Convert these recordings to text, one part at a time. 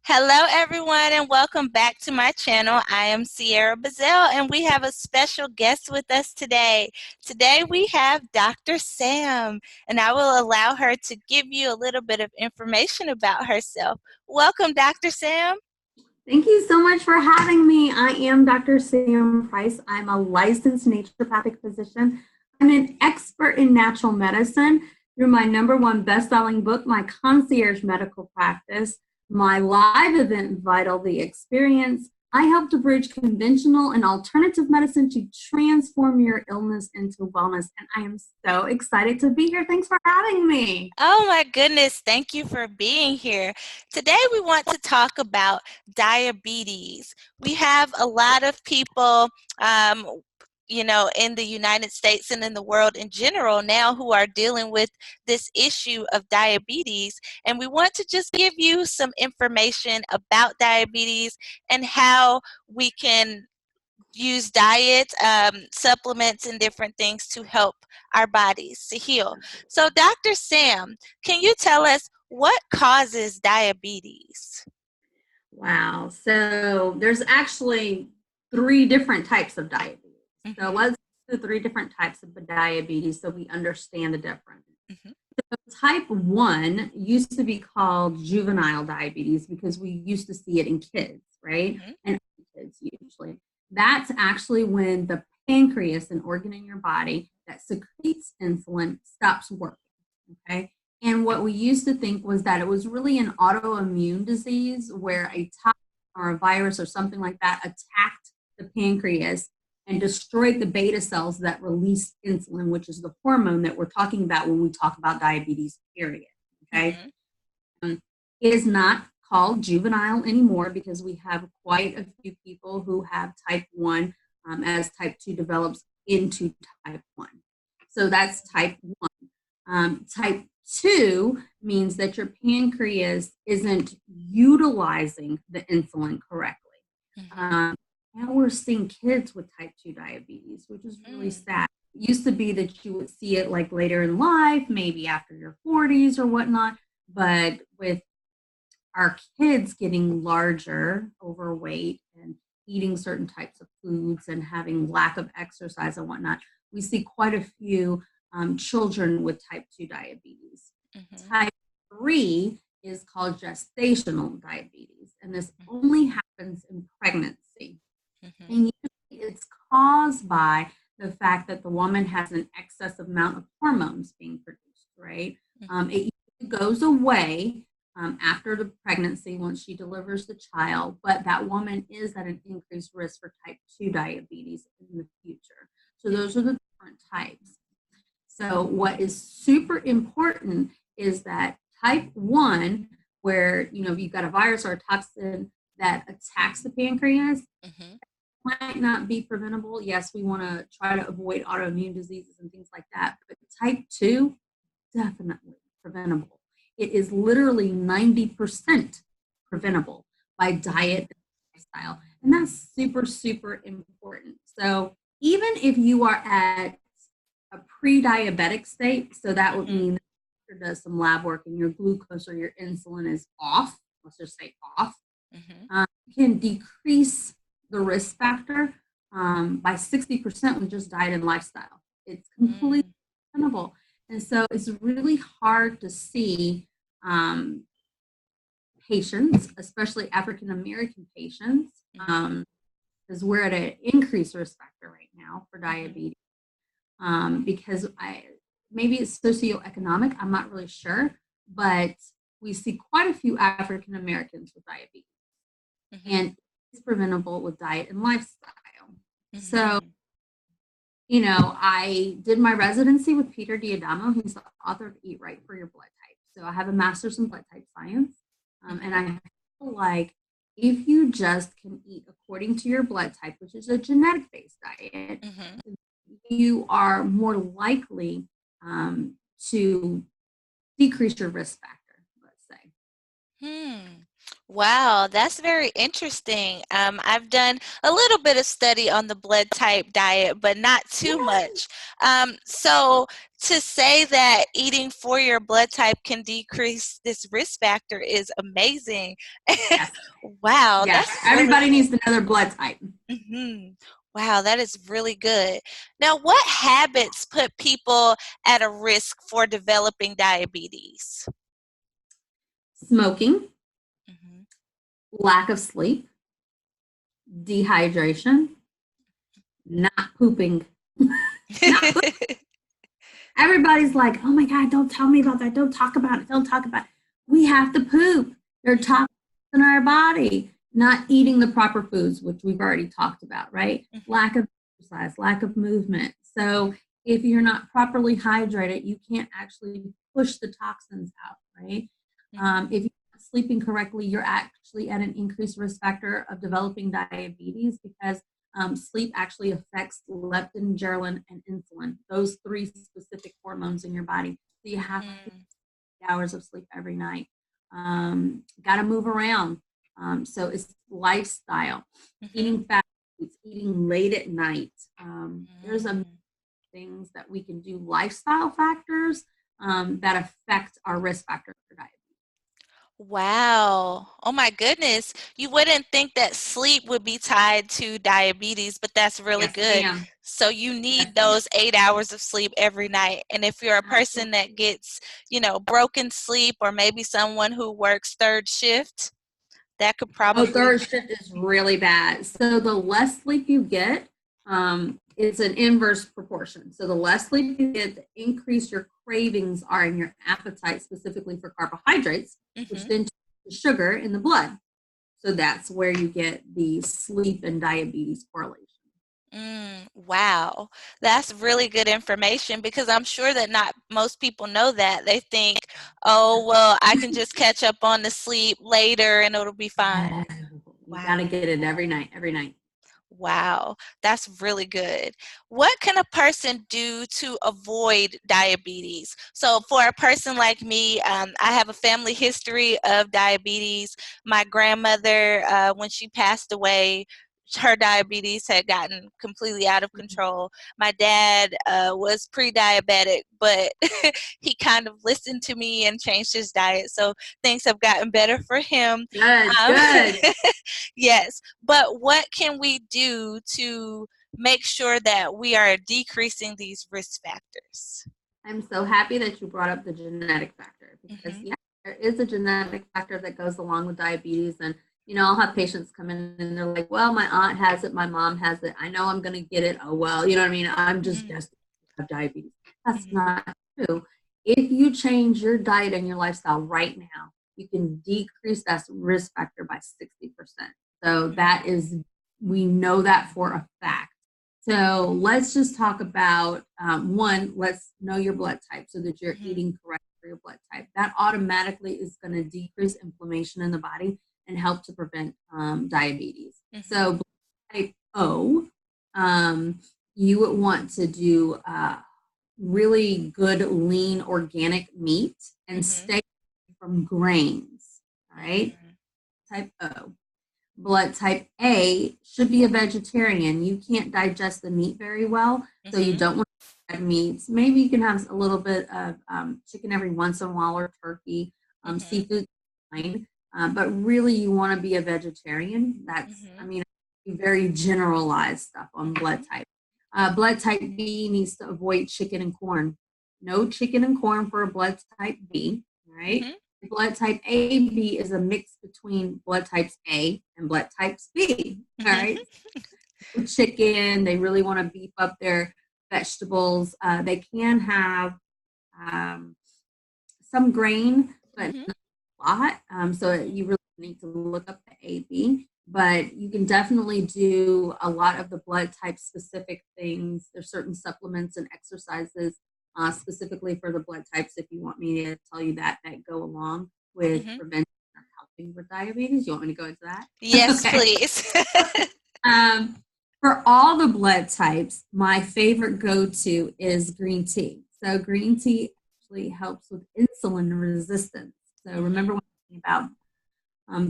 Hello, everyone, and welcome back to my channel. I am Sierra Bazell, and we have a special guest with us today. Today, we have Dr. Samm, and I will allow her to give you a little bit of information about herself. Welcome, Dr. Samm. Thank you so much for having me. I am Dr. Samm Pryce. I'm a licensed naturopathic physician. I'm an expert in natural medicine through my #1 best-selling book, my concierge medical practice, my live event, Vital the Experience. I help to bridge conventional and alternative medicine to transform your illness into wellness. And I am so excited to be here. Thanks for having me. Oh my goodness, thank you for being here. Today we want to talk about diabetes. We have a lot of people, in the United States and in the world in general now who are dealing with this issue of diabetes. And we want to just give you some information about diabetes and how we can use diet, supplements, and different things to help our bodies to heal. So, Dr. Samm, can you tell us what causes diabetes? Wow. So there's actually 3 different types of diabetes. So Mm-hmm. let's do 3 different types of diabetes so we understand the difference. Mm-hmm. Type 1 used to be called juvenile diabetes because we used to see it in kids, right? Mm-hmm. And kids usually. That's actually when the pancreas, an organ in your body that secretes insulin, stops working. Okay. And what we used to think was that it was really an autoimmune disease where a toxin or a virus or something like that attacked the pancreas and destroyed the beta cells that release insulin, which is the hormone that we're talking about when we talk about diabetes, period. Okay. Mm-hmm. It is not called juvenile anymore because we have quite a few people who have type 1 as type 2 develops into type 1. So that's type 1. Type 2 means that your pancreas isn't utilizing the insulin correctly. Mm-hmm. Um, Now we're seeing kids with type 2 diabetes, which is really sad. It used to be that you would see it like later in life, maybe after your 40s or whatnot. But with our kids getting larger, overweight, and eating certain types of foods and having lack of exercise and whatnot, we see quite a few children with type 2 diabetes. Mm-hmm. Type 3 is called gestational diabetes, and this only happens in pregnancy. Mm-hmm. And usually it's caused by the fact that the woman has an excessive amount of hormones being produced, right? It usually goes away after the pregnancy once she delivers the child, but that woman is at an increased risk for type 2 diabetes in the future. So those are the different types. So what is super important is that type 1, where you've got a virus or a toxin that attacks the pancreas, Mm-hmm. might not be preventable. Yes, we want to try to avoid autoimmune diseases and things like that. But type 2, definitely preventable. It is literally 90% preventable by diet and lifestyle. And that's super, super important. So even if you are at a pre-diabetic state, so that would mean that does some lab work and your glucose or your insulin is off, let's just say off, Mm-hmm. can decrease the risk factor by 60% with just diet and lifestyle. It's completely preventable. And so it's really hard to see patients, especially African American patients, because we're at an increased risk factor right now for diabetes. Because maybe it's socioeconomic, I'm not really sure, but we see quite a few African Americans with diabetes. Mm-hmm. And it's preventable with diet and lifestyle. Mm-hmm. So, I did my residency with Peter Diadamo. He's the author of Eat Right for Your Blood Type. So I have a master's in blood type science. And I feel like if you just can eat according to your blood type, which is a genetic-based diet, Mm-hmm. you are more likely to decrease your risk factor, let's say. Wow, that's very interesting. I've done a little bit of study on the blood type diet, but not too much. So to say that eating for your blood type can decrease this risk factor is amazing. Yes. Wow, Yes. that's really Everybody needs to know their blood type. hmm Wow, that is really good. Now, what habits put people at a risk for developing diabetes? Smoking, Hmm. lack of sleep, dehydration, not pooping. Not pooping. Everybody's like, oh my God, don't tell me about that. Don't talk about it. Don't talk about it. We have to poop. There are toxins in our body. Not eating the proper foods, which we've already talked about, right? Hmm. Lack of exercise, lack of movement. So if you're not properly hydrated, you can't actually push the toxins out, right? Hmm. If you're not sleeping correctly, you're actually at an increased risk factor of developing diabetes because sleep actually affects leptin, ghrelin, and insulin, those three specific hormones in your body. So you have to Hmm. get hours of sleep every night. Got to move around. So it's lifestyle, Hmm. eating fast foods, eating late at night. There's a Hmm. things that we can do, lifestyle factors that affect our risk factor for diabetes. Wow. Oh my goodness. You wouldn't think that sleep would be tied to diabetes, but that's really Yes, good. ma'am. So you Yes, need ma'am. those 8 hours of sleep every night. And if you're a person Absolutely. that gets, broken sleep, or maybe someone who works third shift, that could Oh, probably. third shift is really bad. So the less sleep you get, it's an inverse proportion. So the less sleep you get, the increase your cravings are and your appetite, specifically for carbohydrates, which Hmm. then turns to sugar in the blood. So that's where you get the sleep and diabetes correlation. Wow, that's really good information because I'm sure that not most people know that. They think, oh, well, I can just catch up on the sleep later and it'll be fine. No, you got Wow. to get it every night, every night. Wow, that's really good. What can a person do to avoid diabetes? So, for a person like me, I have a family history of diabetes. My grandmother, when she passed away, her diabetes had gotten completely out of control. My dad was pre diabetic, but he kind of listened to me and changed his diet. So, things have gotten better for him. Good, Um, good. yes, but what can we do to make sure that we are decreasing these risk factors? I'm so happy that you brought up the genetic factor because, Mhm. yeah, there is a genetic factor that goes along with diabetes. And, I'll have patients come in and they're like, well, my aunt has it, my mom has it. I know I'm going to get it. Oh, well, you know what I mean? I'm just Mhm. destined to have diabetes. That's Mhm. not true. If you change your diet and your lifestyle right now, you can decrease that risk factor by 60%. So Mhm. we know that for a fact. So let's just talk about one, let's know your blood type so that you're Mhm. eating correct for your blood type. That automatically is going to decrease inflammation in the body and help to prevent diabetes. Mhm. So, blood type O, um, you would want to do really good, lean, organic meat and Mhm. stay from grains. All right. Mhm. Type O. Blood type A should be a vegetarian. You can't digest the meat very well, so you Mhm. don't want red meats. Maybe you can have a little bit of chicken every once in a while or turkey. Mhm. Seafood, fine, but really you want to be a vegetarian. I Mhm. mean, very generalized stuff on blood Mhm. type. Blood type B needs to avoid chicken and corn. No chicken and corn for a blood type B, right? Mhm. Blood type AB is a mix between blood types A and blood types B. All Mhm. right. Chicken, they really want to beef up their vegetables. They can have um, some grain, but Mhm. not a lot. So Mhm. you really need to look up the AB. But you can definitely do a lot of the blood type specific things. There's certain supplements and exercises specifically for the blood types. If you want me to tell you that go along with Mhm. prevention or helping with diabetes, you want me to go into that? Yes, Okay. please. Um, for all the blood types, my favorite go-to is green tea. So green tea actually helps with insulin resistance. So remember Mhm. when I'm talking about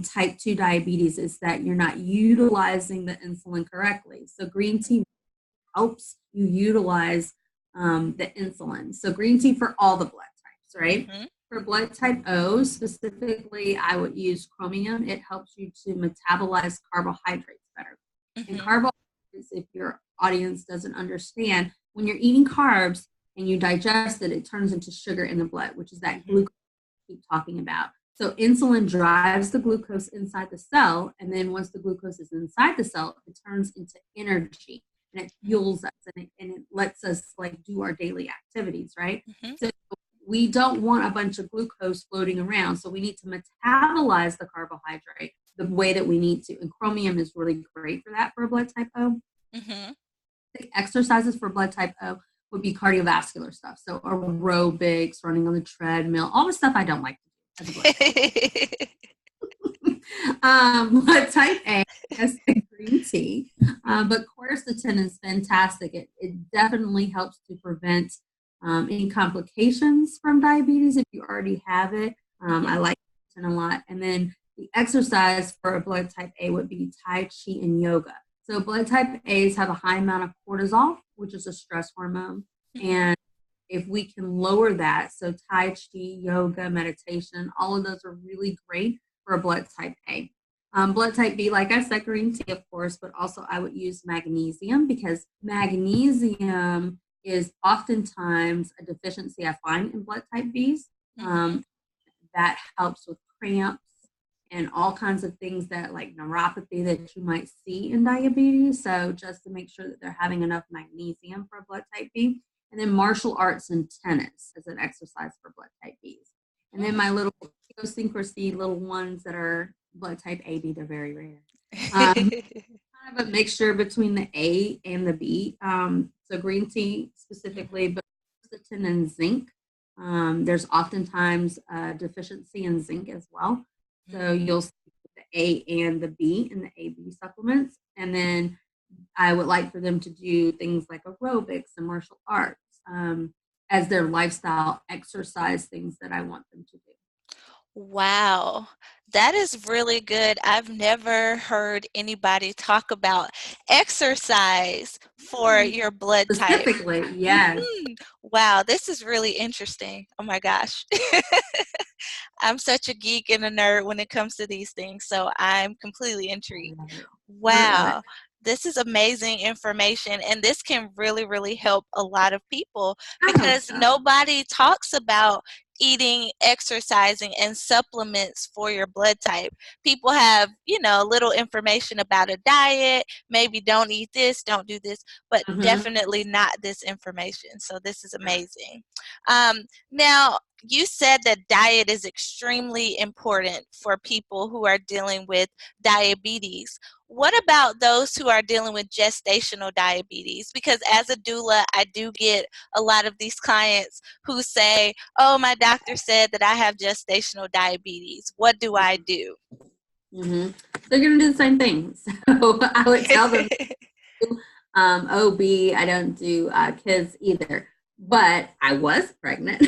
type 2 diabetes is that you're not utilizing the insulin correctly. So green tea helps you utilize the insulin. So green tea for all the blood types, right? Mm-hmm. For blood type O specifically, I would use chromium. It helps you to metabolize carbohydrates better. And Mm-hmm. carbohydrates, if your audience doesn't understand, when you're eating carbs and you digest it, it turns into sugar in the blood, which is that Mm-hmm. glucose we keep talking about. So insulin drives the glucose inside the cell, and then once the glucose is inside the cell, it turns into energy and it fuels us and it lets us like do our daily activities, right? Mm-hmm. So we don't want a bunch of glucose floating around. So we need to metabolize the carbohydrate the way that we need to. And chromium is really great for that for blood type O. Mm-hmm. The exercises for blood type O would be cardiovascular stuff. So aerobics, running on the treadmill, all the stuff I don't like to do as a blood type. Blood type A, yes, green tea. But quercetin is fantastic. It definitely helps to prevent any complications from diabetes if you already have it. Mm-hmm. I like quercetin a lot. And then the exercise for a blood type A would be Tai Chi and yoga. So blood type A's have a high amount of cortisol, which is a stress hormone. Mm-hmm. And if we can lower that, so Tai Chi, yoga, meditation, all of those are really great for a blood type A. Blood type B, like I said, green tea, of course, but also I would use magnesium because magnesium is oftentimes a deficiency I find in blood type Bs. Mm-hmm. That helps with cramps and all kinds of things that like neuropathy that you might see in diabetes. So just to make sure that they're having enough magnesium for blood type B. And then martial arts and tennis as an exercise for blood type Bs. And then my little idiosyncrasy little ones that are blood type AB, they're very rare. Kind of a mixture between the A and the B. So green tea specifically, but quercetin and zinc. There's oftentimes a deficiency in zinc as well. So you'll see the A and the B in the AB supplements. And then I would like for them to do things like aerobics and martial arts as their lifestyle exercise things that I want them to do. Wow, that is really good. I've never heard anybody talk about exercise for your blood type. Specifically, yes. Hmm. Wow, this is really interesting. Oh my gosh. I'm such a geek and a nerd when it comes to these things, so I'm completely I intrigued. love it. I love it. Wow, this is amazing information, and this can really, really help a lot of people I hope because so. nobody talks about eating, exercising, and supplements for your blood type. People have, little information about a diet, maybe don't eat this, don't do this, but Mm-hmm. definitely not this information. So this is amazing. Now, you said that diet is extremely important for people who are dealing with diabetes. What about those who are dealing with gestational diabetes? Because as a doula, I do get a lot of these clients who say, oh, my doctor said that I have gestational diabetes. What do I do? Mm-hmm. So you're gonna do the same thing. So I would tell them OB. I don't do kids either, but I was pregnant.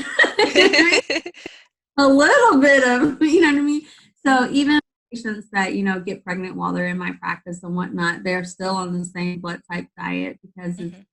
A little bit of, you know what I mean? So even patients that, get pregnant while they're in my practice and whatnot, they're still on the same blood type diet because it's Mhm,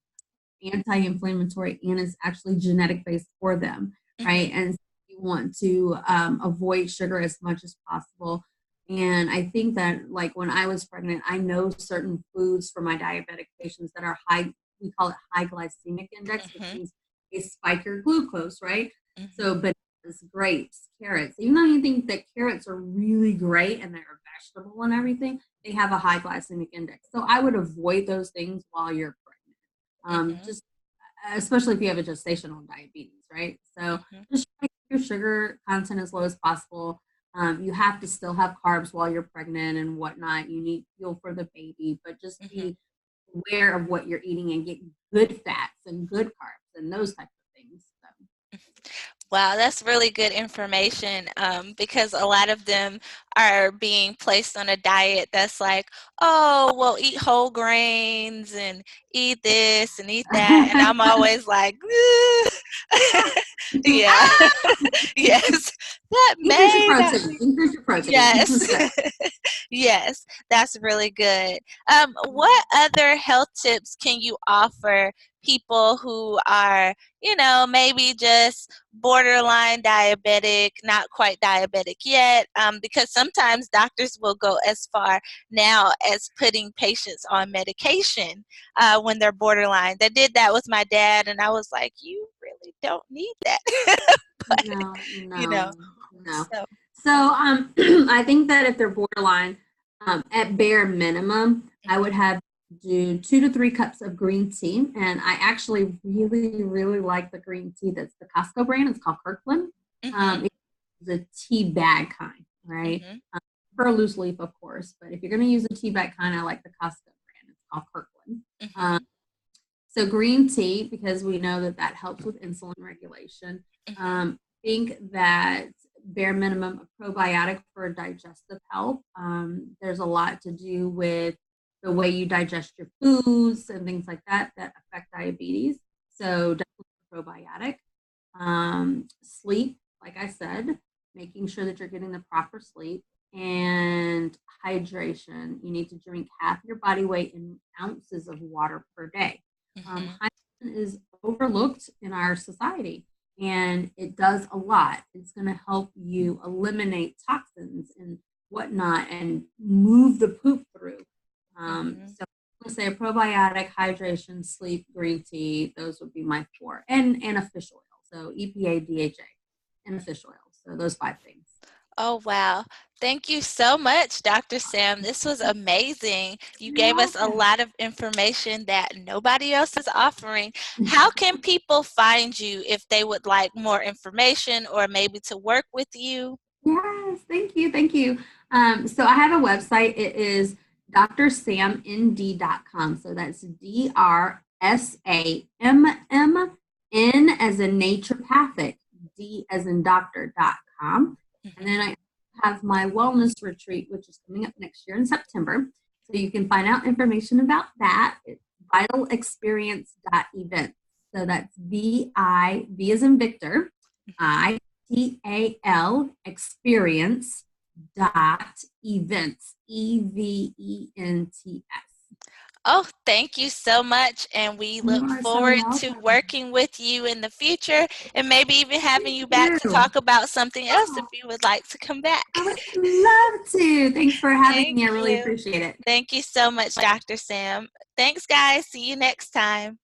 anti-inflammatory and it's actually genetic based for them, right? mhm, And so you want to avoid sugar as much as possible. And I think that like when I was pregnant, I know certain foods for my diabetic patients that are high, we call it high glycemic index, which mhm, means they spike your glucose, right? mhm, So bananas, grapes, carrots, even though you think that carrots are really great and they're a vegetable and everything, they have a high glycemic index. So I would avoid those things while you're pregnant. mhm, Just especially if you have a gestational diabetes, right? So mhm, just try to keep your sugar content as low as possible. You have to still have carbs while you're pregnant and whatnot. You need fuel for the baby, but just mhm. be aware of what you're eating and get good fats and good carbs and those types of things. So. Wow, that's really good information, because a lot of them are being placed on a diet that's like, oh, well, eat whole grains and eat this and eat that. And I'm always like, yeah, yes, that Increase your may not protein. be. Increase your protein. Yes. Yes, that's really good. What So, other health tips can you offer people who are, maybe just borderline diabetic, not quite diabetic yet? Because sometimes doctors will go as far now as putting patients on medication when they're borderline. They did that with my dad, and I was like, you really don't need that. But, no, you know, no, no. so. So I think that if they're borderline, at bare minimum, I would have do 2 to 3 cups of green tea. And I actually really, really like the green tea that's the Costco brand. It's called Kirkland. Mhm, It's the tea bag kind, right? mhm, For a loose leaf, of course. But if you're going to use a tea bag kind, I like the Costco brand. It's called Kirkland. Um, mhm, so green tea, because we know that that helps with insulin regulation. mhm, Think that bare minimum of probiotic for digestive health. There's a lot to do with the way you digest your foods and things like that that affect diabetes. So definitely probiotic. Sleep, like I said, making sure that you're getting the proper sleep, and hydration. You need to drink half your body weight in ounces of water per day. mhm, Hydration is overlooked in our society, and it does a lot. It's going to help you eliminate toxins and whatnot and move the poop through. mhm. So I'm going to say a probiotic, hydration, sleep, green tea. Those would be my four, and a fish oil. So EPA, DHA, and a fish oil. So those 5 things. Oh, wow. Thank you so much, Dr. Sam. This was amazing. You You're gave us a welcome. lot of information that nobody else is offering. How can people find you if they would like more information or maybe to work with you? Yes, thank you, thank you. So I have a website. It is drsammnd.com. So that's DRSAMMN as in naturopathic, D as in doctor.com. And then Mhm. I have my wellness retreat, which is coming up next year in September. So you can find out information about that. It's vitalexperience.events. So that's V as in Victor, TAL experience dot events, EVENTS. Oh, thank you so much. And we You look are so forward to welcome. working with you in the future and maybe even having Thank you back to you. talk about something else if Oh, you would like to come back. I would love to. Thanks for having Thank me. I really you. appreciate it. Thank you so much, Dr. Sam. Thanks, guys. See you next time.